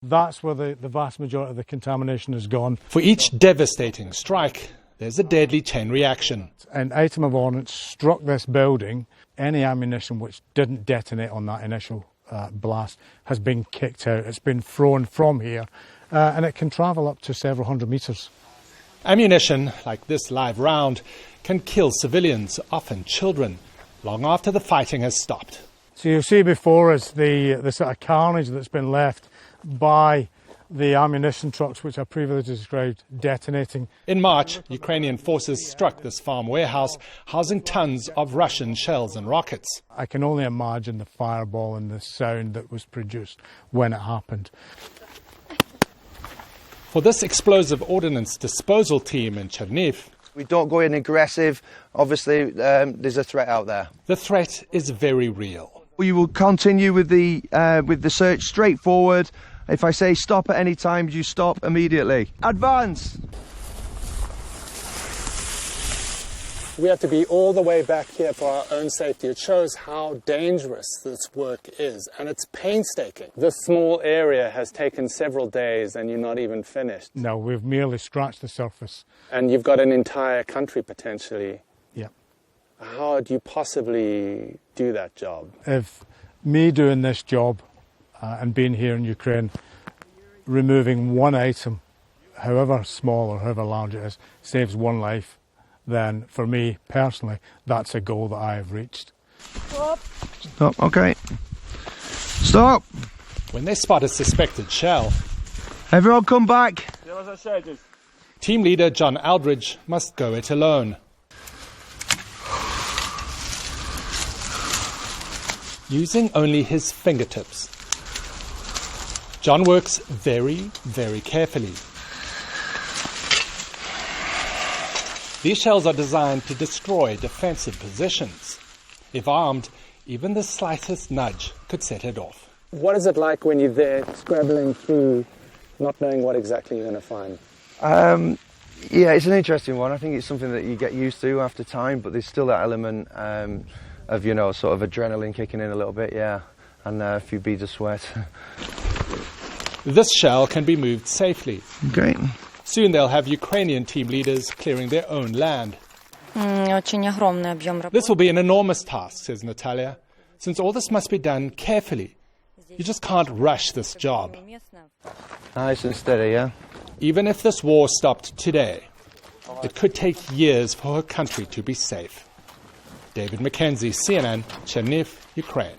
That's where the vast majority of the contamination has gone. For each devastating strike, there's a deadly chain reaction. An item of ordnance struck this building. Any ammunition which didn't detonate on that initial blast has been kicked out. It's been thrown from here, and it can travel up to several hundred metres. Ammunition, like this live round, can kill civilians, often children, long after the fighting has stopped. So you'll see before us the sort of carnage that's been left by the ammunition trucks, which I previously described, detonating. In March, Ukrainian forces struck this farm warehouse, housing tons of Russian shells and rockets. I can only imagine the fireball and the sound that was produced when it happened. For this explosive ordnance disposal team in Cherniv, we don't go in aggressive. Obviously, there's a threat out there. The threat is very real. We will continue with the search straight forward. If I say stop at any time, you stop immediately. Advance! We have to be all the way back here for our own safety. It shows how dangerous this work is, and it's painstaking. This small area has taken several days and you're not even finished. No, we've merely scratched the surface. And you've got an entire country potentially. Yeah. How do you possibly do that job? If me doing this job and being here in Ukraine, removing one item, however small or however large it is, saves one life, then for me personally, that's a goal that I have reached. Stop, okay. Stop! When they spot a suspected shell, everyone come back! Team leader John Aldridge must go it alone. Using only his fingertips. John works very, very carefully. These shells are designed to destroy defensive positions. If armed, even the slightest nudge could set it off. What is it like when you're there scrabbling through, not knowing what exactly you're going to find? Yeah, it's an interesting one. I think it's something that you get used to after time, but there's still that element of, you know, sort of adrenaline kicking in a little bit, yeah, and a few beads of sweat. This shell can be moved safely. Great. Soon they'll have Ukrainian team leaders clearing their own land. This will be an enormous task, says Natalia, since all this must be done carefully. You just can't rush this job. Nice and steady, yeah? Even if this war stopped today, it could take years for her country to be safe. David Mackenzie, CNN, Cherniv, Ukraine.